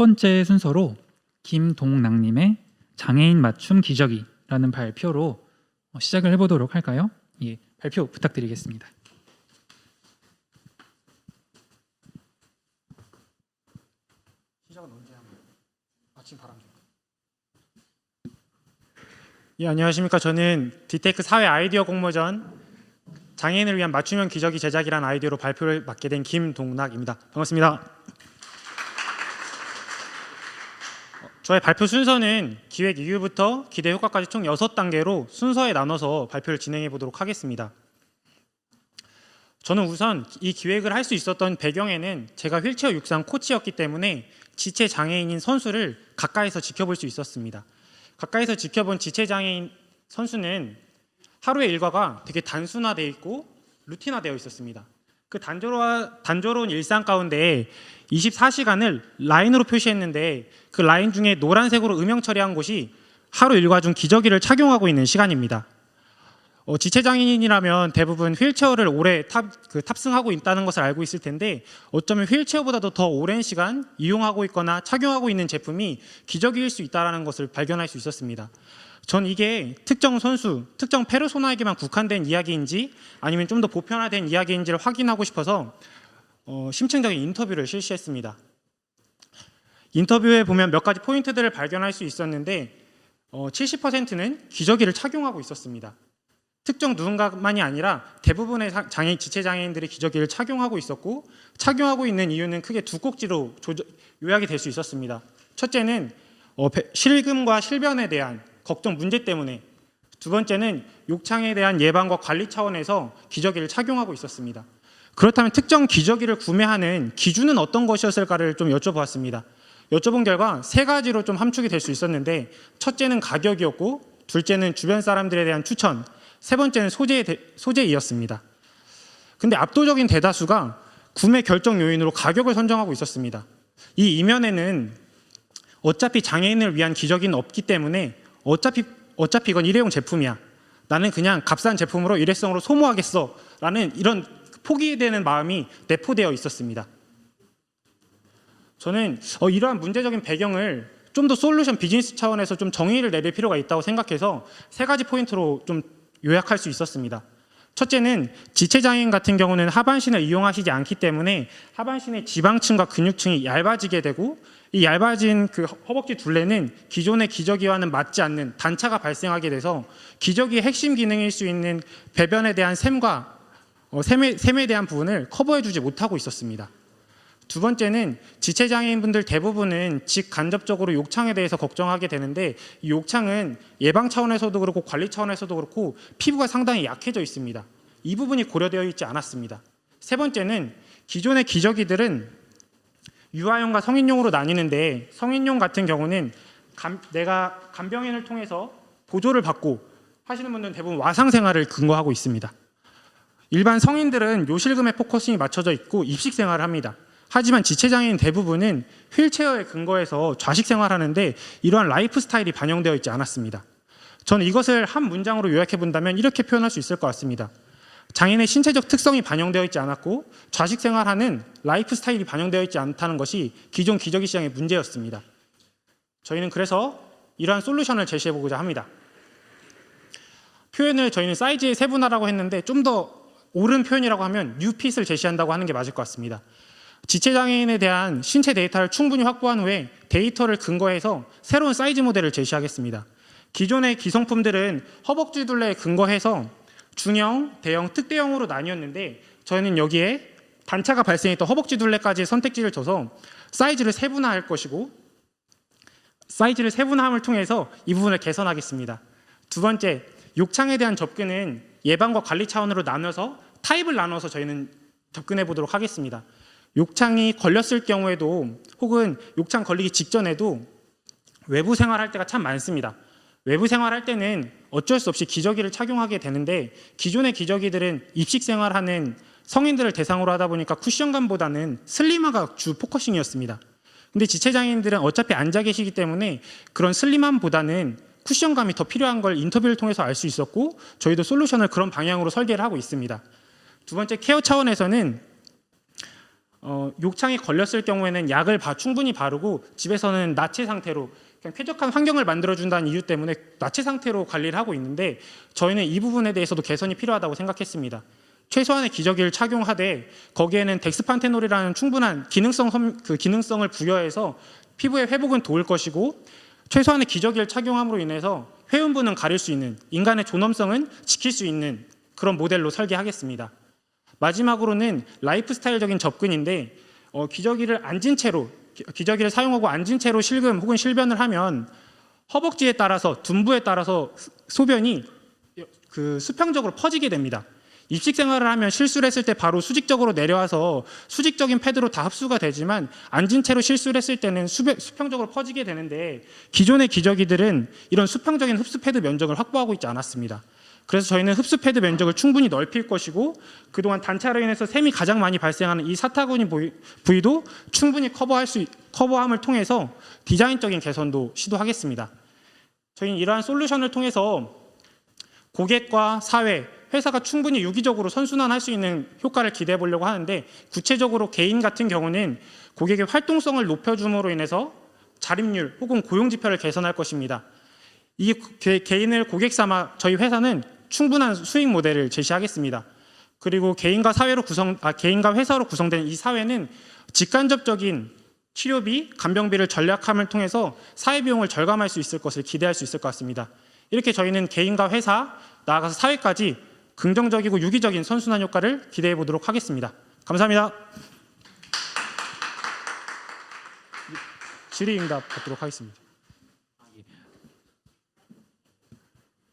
번째 순서로 김동락님의 장애인 맞춤 기저귀라는 발표로 시작을 해보도록 할까요? 예, 발표 부탁드리겠습니다. 시작은 언제 하나요? 아침 바람 좀. 예, 안녕하십니까. 저는 디테크 사회 아이디어 공모전 장애인을 위한 맞춤형 기저귀 제작이라는 아이디어로 발표를 맡게 된 김동락입니다. 반갑습니다. 저의 발표 순서는 기획 이후부터 기대 효과까지 총 6단계로 순서에 나눠서 발표를 진행해 보도록 하겠습니다. 저는 우선 이 기획을 할 수 있었던 배경에는 제가 휠체어 육상 코치였기 때문에 지체 장애인인 선수를 가까이서 지켜볼 수 있었습니다. 가까이서 지켜본 지체 장애인 선수는 하루의 일과가 되게 단순화되어 있고 루틴화되어 있었습니다. 그 단조로운 일상 가운데 24시간을 라인으로 표시했는데 그 라인 중에 노란색으로 음영 처리한 곳이 하루 일과 중 기저귀를 착용하고 있는 시간입니다. 지체장애인이라면 대부분 휠체어를 오래 탑승하고 있다는 것을 알고 있을 텐데 어쩌면 휠체어보다도 더 오랜 시간 이용하고 있거나 착용하고 있는 제품이 기저귀일 수 있다는 것을 발견할 수 있었습니다. 전 이게 특정 선수, 특정 페르소나에게만 국한된 이야기인지 아니면 좀 더 보편화된 이야기인지를 확인하고 싶어서 심층적인 인터뷰를 실시했습니다. 인터뷰에 보면 몇 가지 포인트들을 발견할 수 있었는데 70%는 기저귀를 착용하고 있었습니다. 특정 누군가만이 아니라 대부분의 지체장애인들이 기저귀를 착용하고 있었고 착용하고 있는 이유는 크게 두 꼭지로 요약이 될 수 있었습니다. 첫째는 실금과 실변에 대한 걱정 문제 때문에, 두 번째는 욕창에 대한 예방과 관리 차원에서 기저귀를 착용하고 있었습니다. 그렇다면 특정 기저귀를 구매하는 기준은 어떤 것이었을까를 좀 여쭤보았습니다. 여쭤본 결과 세 가지로 좀 함축이 될 수 있었는데 첫째는 가격이었고 둘째는 주변 사람들에 대한 추천, 세 번째는 소재이었습니다. 근데 압도적인 대다수가 구매 결정 요인으로 가격을 선정하고 있었습니다. 이 이면에는 어차피 장애인을 위한 기저귀는 없기 때문에 어차피 이건 일회용 제품이야. 나는 그냥 값싼 제품으로 일회성으로 소모하겠어. 라는 이런 포기되는 마음이 내포되어 있었습니다. 저는 이러한 문제적인 배경을 좀 더 솔루션 비즈니스 차원에서 좀 정의를 내릴 필요가 있다고 생각해서 세 가지 포인트로 좀 요약할 수 있었습니다. 첫째는 지체장애인 같은 경우는 하반신을 이용하시지 않기 때문에 하반신의 지방층과 근육층이 얇아지게 되고 이 얇아진 그 허벅지 둘레는 기존의 기저귀와는 맞지 않는 단차가 발생하게 돼서 기저귀의 핵심 기능일 수 있는 배변에 대한 샘에 대한 부분을 커버해주지 못하고 있었습니다. 두 번째는 지체장애인분들 대부분은 직간접적으로 욕창에 대해서 걱정하게 되는데 이 욕창은 예방 차원에서도 그렇고 관리 차원에서도 그렇고 피부가 상당히 약해져 있습니다. 이 부분이 고려되어 있지 않았습니다. 세 번째는 기존의 기저귀들은 유아용과 성인용으로 나뉘는데 성인용 같은 경우는 내가 간병인을 통해서 보조를 받고 하시는 분들은 대부분 와상 생활을 근거하고 있습니다. 일반 성인들은 요실금에 포커싱이 맞춰져 있고 입식 생활을 합니다. 하지만 지체장애인 대부분은 휠체어에 근거해서 좌식 생활하는데 이러한 라이프 스타일이 반영되어 있지 않았습니다. 저는 이것을 한 문장으로 요약해 본다면 이렇게 표현할 수 있을 것 같습니다. 장애인의 신체적 특성이 반영되어 있지 않았고 좌식 생활하는 라이프 스타일이 반영되어 있지 않다는 것이 기존 기저귀 시장의 문제였습니다. 저희는 그래서 이러한 솔루션을 제시해 보고자 합니다. 표현을 저희는 사이즈의 세분화라고 했는데 좀 더 옳은 표현이라고 하면 뉴핏을 제시한다고 하는 게 맞을 것 같습니다. 지체장애인에 대한 신체 데이터를 충분히 확보한 후에 데이터를 근거해서 새로운 사이즈 모델을 제시하겠습니다. 기존의 기성품들은 허벅지 둘레에 근거해서 중형, 대형, 특대형으로 나뉘었는데 저희는 여기에 단차가 발생했던 허벅지 둘레까지 선택지를 줘서 사이즈를 세분화할 것이고 사이즈를 세분화함을 통해서 이 부분을 개선하겠습니다. 두 번째, 욕창에 대한 접근은 예방과 관리 차원으로 나눠서 타입을 나눠서 저희는 접근해 보도록 하겠습니다. 욕창이 걸렸을 경우에도 혹은 욕창 걸리기 직전에도 외부 생활할 때가 참 많습니다. 외부 생활할 때는 어쩔 수 없이 기저귀를 착용하게 되는데 기존의 기저귀들은 입식 생활하는 성인들을 대상으로 하다 보니까 쿠션감보다는 슬림화가 주 포커싱이었습니다. 근데 지체장애인들은 어차피 앉아 계시기 때문에 그런 슬림함보다는 쿠션감이 더 필요한 걸 인터뷰를 통해서 알 수 있었고 저희도 솔루션을 그런 방향으로 설계를 하고 있습니다. 두 번째, 케어 차원에서는 욕창이 걸렸을 경우에는 약을 충분히 바르고 집에서는 나체 상태로 그냥 쾌적한 환경을 만들어준다는 이유 때문에 나체 상태로 관리를 하고 있는데 저희는 이 부분에 대해서도 개선이 필요하다고 생각했습니다. 최소한의 기저귀를 착용하되 거기에는 덱스판테놀이라는 충분한 기능성을 부여해서 피부의 회복은 도울 것이고 최소한의 기저귀를 착용함으로 인해서 회음부는 가릴 수 있는 인간의 존엄성은 지킬 수 있는 그런 모델로 설계하겠습니다. 마지막으로는 라이프스타일적인 접근인데 기저귀를 사용하고 앉은 채로 실금 혹은 실변을 하면 허벅지에 따라서 둔부에 따라서 소변이 수평적으로 퍼지게 됩니다. 입식 생활을 하면 실수를 했을 때 바로 수직적으로 내려와서 수직적인 패드로 다 흡수가 되지만 앉은 채로 실수를 했을 때는 수평적으로 퍼지게 되는데 기존의 기저귀들은 이런 수평적인 흡수 패드 면적을 확보하고 있지 않았습니다. 그래서 저희는 흡수 패드 면적을 충분히 넓힐 것이고 그동안 단차로 인해서 샘이 가장 많이 발생하는 이 사타구니 부위도 충분히 커버함을 통해서 디자인적인 개선도 시도하겠습니다. 저희는 이러한 솔루션을 통해서 고객과 사회, 회사가 충분히 유기적으로 선순환할 수 있는 효과를 기대해 보려고 하는데 구체적으로 개인 같은 경우는 고객의 활동성을 높여줌으로 인해서 자립률 혹은 고용지표를 개선할 것입니다. 이 개인을 고객 삼아 저희 회사는 충분한 수익 모델을 제시하겠습니다. 그리고 개인과 회사로 구성된 이 사회는 직간접적인 치료비, 간병비를 전략함을 통해서 사회 비용을 절감할 수 있을 것을 기대할 수 있을 것 같습니다. 이렇게 저희는 개인과 회사, 나아가서 사회까지 긍정적이고 유기적인 선순환 효과를 기대해 보도록 하겠습니다. 감사합니다. 질의응답 받도록 하겠습니다.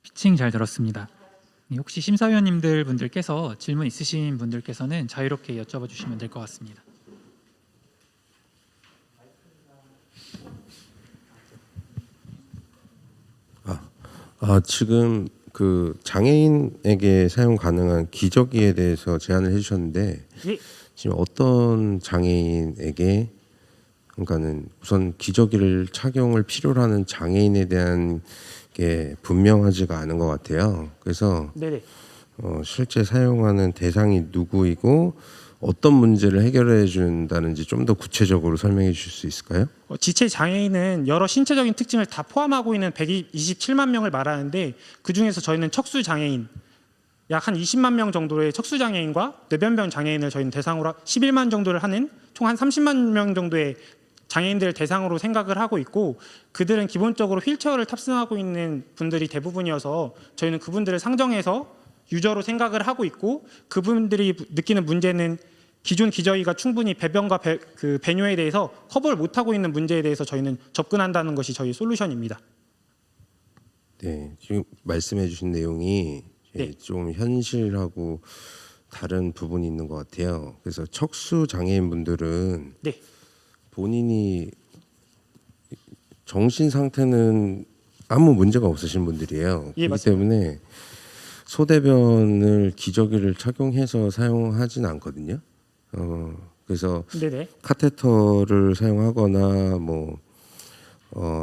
피칭 잘 들었습니다. 혹시 심사위원님들 분들께서 질문 있으신 분들께서는 자유롭게 여쭤봐 주시면 될 것 같습니다. 지금 그 장애인에게 사용 가능한 기저귀에 대해서 제안을 해주셨는데 예. 지금 어떤 장애인에게 그러니까는 우선 기저귀를 착용을 필요로 하는 장애인에 대한 게 분명하지가 않은 것 같아요. 그래서 네네. 실제 사용하는 대상이 누구이고 어떤 문제를 해결해 준다는지 좀 더 구체적으로 설명해 주실 수 있을까요? 지체 장애인은 여러 신체적인 특징을 다 포함하고 있는 127만 명을 말하는데 그 중에서 저희는 척수 장애인 약 한 20만 명 정도의 척수 장애인과 뇌변변 장애인을 저희는 대상으로 11만 정도를 하는 총 한 30만 명 정도의 장애인들을 대상으로 생각을 하고 있고 그들은 기본적으로 휠체어를 탑승하고 있는 분들이 대부분이어서 저희는 그분들을 상정해서 유저로 생각을 하고 있고 그분들이 느끼는 문제는 기존 기저귀가 충분히 배변과 배뇨에 대해서 커버를 못하고 있는 문제에 대해서 저희는 접근한다는 것이 저희 솔루션입니다. 네, 지금 말씀해 주신 내용이 네. 좀 현실하고 다른 부분이 있는 것 같아요. 그래서 척수 장애인 분들은 네. 본인이 정신 상태는 아무 문제가 없으신 분들이에요. 예, 그렇기 맞습니다. 때문에 소대변을 기저귀를 착용해서 사용하진 않거든요. 그래서 네네. 카테터를 사용하거나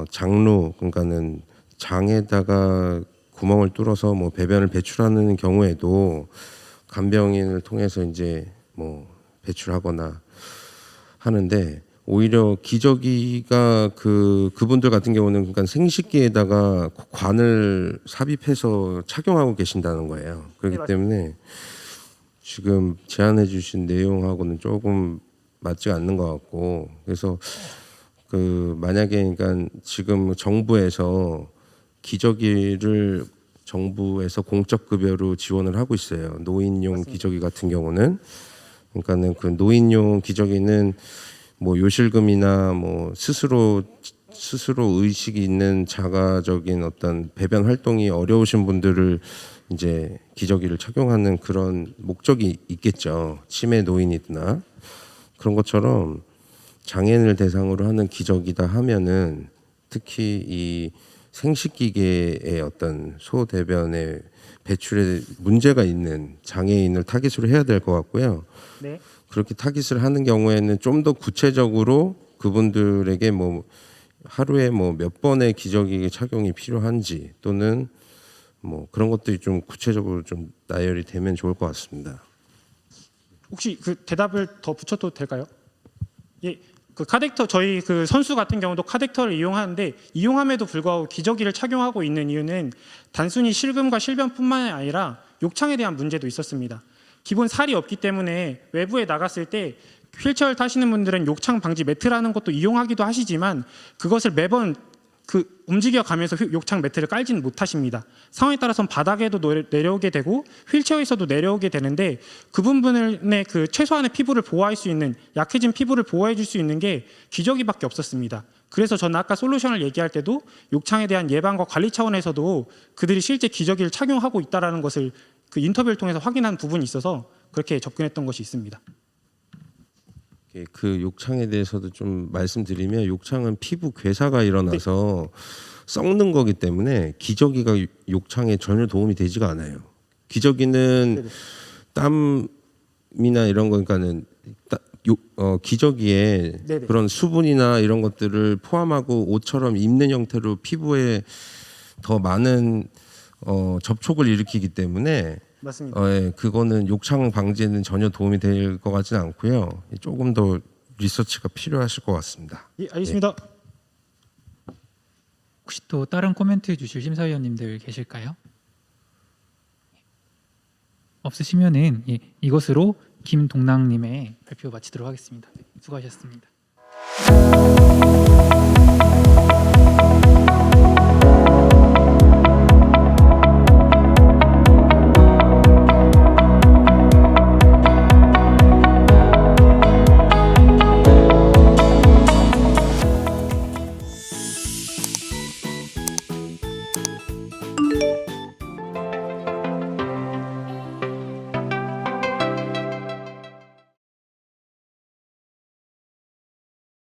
장루 그러니까는 장에다가 구멍을 뚫어서 배변을 배출하는 경우에도 간병인을 통해서 이제 배출하거나 하는데 오히려 기저귀가 그분들 같은 경우는 그러니까 생식기에다가 관을 삽입해서 착용하고 계신다는 거예요. 그렇기 네, 때문에 지금 제안해 주신 내용하고는 조금 맞지 않는 것 같고 그래서 만약에 그러니까 지금 정부에서 기저귀를 정부에서 공적 급여로 지원을 하고 있어요. 노인용 맞습니다. 기저귀 같은 경우는 그러니까는 그 노인용 기저귀는 요실금이나 스스로 의식이 있는 자가적인 어떤 배변 활동이 어려우신 분들을 이제 기저귀를 착용하는 그런 목적이 있겠죠. 치매 노인이나 그런 것처럼 장애인을 대상으로 하는 기저귀다 하면은 특히 이 생식기계의 어떤 소대변의 배출에 문제가 있는 장애인을 타깃으로 해야 될 것 같고요. 네. 그렇게 타깃을 하는 경우에는 좀 더 구체적으로 그분들에게 하루에 몇 번의 기저귀 착용이 필요한지 또는 그런 것들이 좀 구체적으로 좀 나열이 되면 좋을 것 같습니다. 혹시 그 대답을 더 붙여도 될까요? 예, 그 카덱터 저희 그 선수 같은 경우도 카덱터를 이용하는데 이용함에도 불구하고 기저귀를 착용하고 있는 이유는 단순히 실금과 실변뿐만 아니라 욕창에 대한 문제도 있었습니다. 기본 살이 없기 때문에 외부에 나갔을 때 휠체어를 타시는 분들은 욕창 방지 매트라는 것도 이용하기도 하시지만 그것을 매번 그 움직여 가면서 욕창 매트를 깔지는 못하십니다. 상황에 따라서는 바닥에도 내려오게 되고 휠체어에서도 내려오게 되는데 그 부분의 그 최소한의 피부를 보호할 수 있는 약해진 피부를 보호해 줄 수 있는 게 기저귀밖에 없었습니다. 그래서 저는 아까 솔루션을 얘기할 때도 욕창에 대한 예방과 관리 차원에서도 그들이 실제 기저귀를 착용하고 있다는 것을 그 인터뷰를 통해서 확인한 부분이 있어서 그렇게 접근했던 것이 있습니다. 그 욕창에 대해서도 좀 말씀드리면 욕창은 피부 괴사가 일어나서 썩는 거기 때문에 기저귀가 욕창에 전혀 도움이 되지가 않아요. 기저귀는 땀이나 이런 거니까는 기저귀에 네네. 그런 수분이나 이런 것들을 포함하고 옷처럼 입는 형태로 피부에 더 많은 접촉을 일으키기 때문에 맞습니다. 예, 그거는 욕창 방지에는 전혀 도움이 될 것 같지는 않고요. 조금 더 리서치가 필요하실 것 같습니다. 예, 알겠습니다. 혹시 또 다른 코멘트 주실 심사위원님들 계실까요? 없으시면은 이것으로 김동랑님의 발표 마치도록 하겠습니다. 수고하셨습니다.